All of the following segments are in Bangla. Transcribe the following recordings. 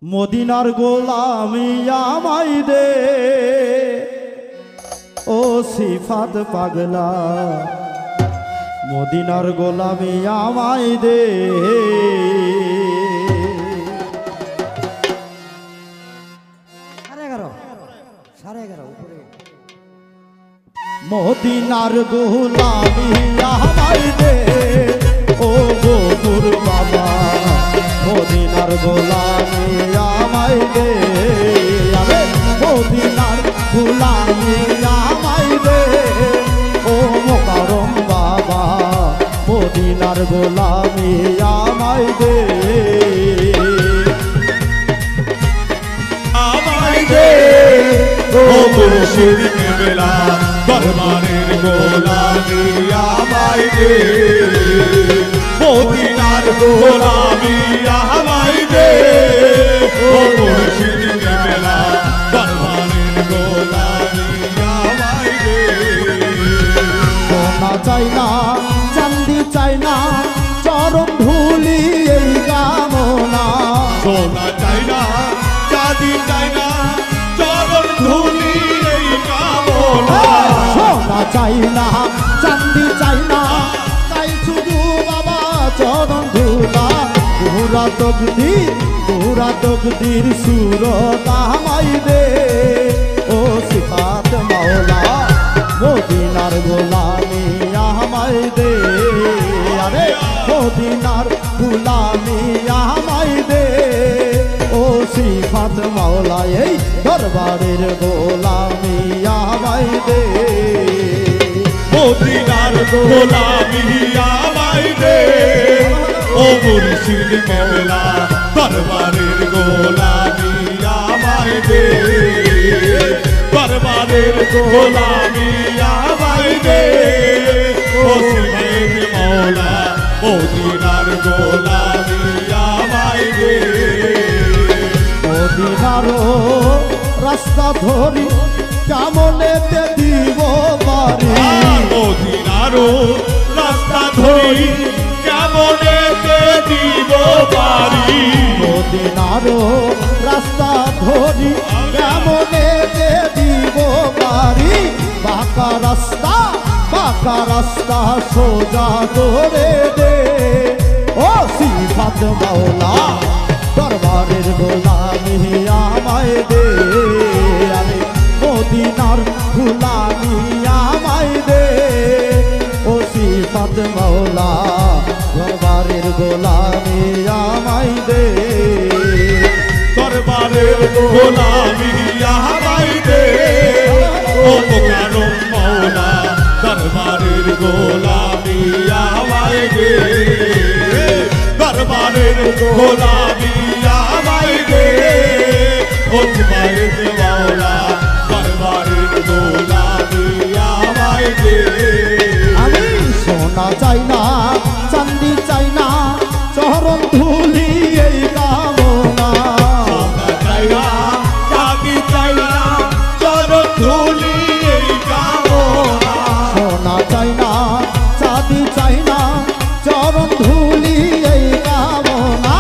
মদিনার গোলামি আমায় দে ও সিফাত পাগলা, মদিনার গোলামি আমায় দে। মদিনার গোলামি আমায় দে ও গোপুর বাবা, মদিনার গোলামি আমায় দে। আরে মদিনার গোলামি আমায় দে ও মোকারম বাবা, মদিনার গোলামি আমায় দে। আমায় দে ও মুর্শিদ কেবলা, দরবারের গোলামি আমায় দে। মদিনার গোলামি আমায় দে ও মুর্শিদ কেবলা, দরবারের গোলামি আমায় দে। সোনা চাই না চাঁদি চাই না চরণ ধুলি এই কামনা, সোনা চাই না চাঁদি চাই না চরণ ধুলি এই কামনা। সোনা চাই না চাঁদি চাই না তাই শুধু বাবা চরণ ধুলা। পুরা তকদির সুরত আমায় দে ও সিফাত মাওলা, মদিনার গোলামি আমায় দে। আরে মদিনার গোলামি আমায় দে ও সিফাত মাওলা, এই দরবারের গোলামি আমায় দে। মদিনার গোলামি আমায় দে ও মুর্শিদ কেবলা, দরবারের গোলামি আমায় দে। দরবারের গোলামি আমায় দে ও সিফাত মাওলা, মদিনার গোলামি আমায় দে। মদিনারও রাস্তা ধরি কেমনেতে দিব বাড়ি, মদিনারও রাস্তা ধরি কেমনেতে দিব বাড়ি। মদিনারও রাস্তা ধরি কেমনেতে দিব বাড়ি। বাঁকা রাস্তা সোজা করে দে ও সিফাত মাওলা, দরবারের গোলামি আমায় দে। আরে মদিনার গোলামি আমায় দে ও সিফাত মাওলা, দরবারের গোলামি আমায় দে। দরবারের গোলামি আমায় দে ও মোকারম মাওলা, দরবারের গোলামি আমায় দে। দরবারের গোলামি আমায় দে ও সিফাত মাওলা, দরবারের গোলামি আমায় দে। আমি সোনা চাই না চাঁদি চাই না চরণ ধুলি এই কামনা, সোনা চাই না চাঁদি চাই না চরণ ধুলি এই কামনা। সোনা চাই না চাঁদি চাই না চরণ ধুলি এই কামনা।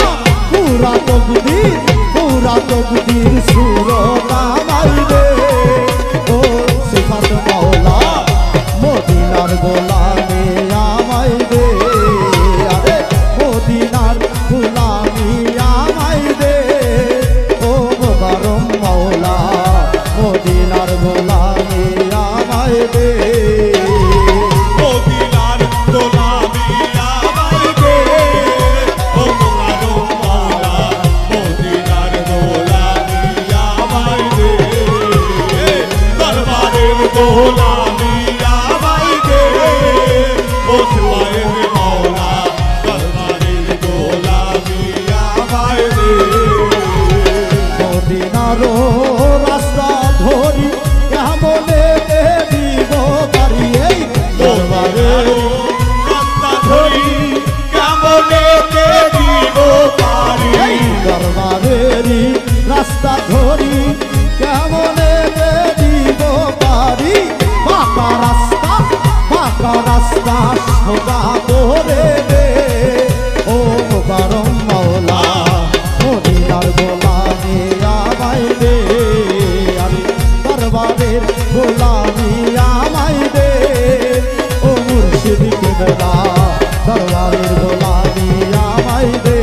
পুরা তকদির সুরত আমায় দে ও সিফাত মাওলা, মদিনার গোলামি আমায় দে। আরে মদিনার গোলামি আমায় দে ও মোকারম মাওলা, মদিনার গোলামি আমায় দে। মদিনার গোলামি আমায় দে ও মোকারম মাওলা, মদিনার গোলামি আমায় দে। দরবারের গোলামি আমায় দে ও সিফাত মাওলা, দরবারের গোলামি আমায় দে। মদিনারও রাস্তা ধরি কেমনেতে দিব বাড়ি, এই দরবারের রাস্তা ধরি কেমনেতে দিব পারি। এই দরবারেরই রাস্তা ধরি কেমনেতে দিব বাড়ি। বাঁকা রাস্তা সোজা করে দে ও মোকারম মাওলা, মদিনার গোলাম দরবারের গোলামি আমায় দে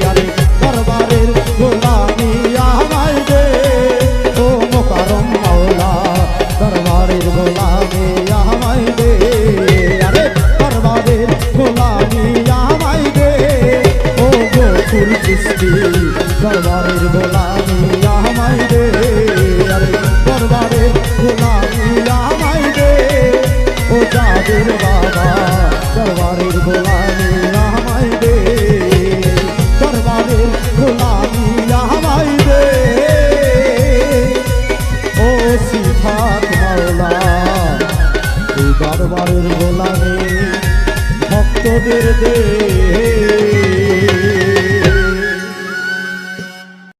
আরে দরবারের গোলামি আমায় দে ও মোকারম মাওলা দরবারের গোলামি আমায় দে আরে দরবারের গোলামি আমায় দে ও গোকুল সৃষ্টি দরবারের গোলামি আমায় দে আরে দরবারের গোলামি আমায় দে ও জাদের বাবা দরবারের গোলামি আমায় দে দরবারের গোলামি আমায় দে ও সিফাত মাওলা এই দরবারের গোলামি ভক্তদের দে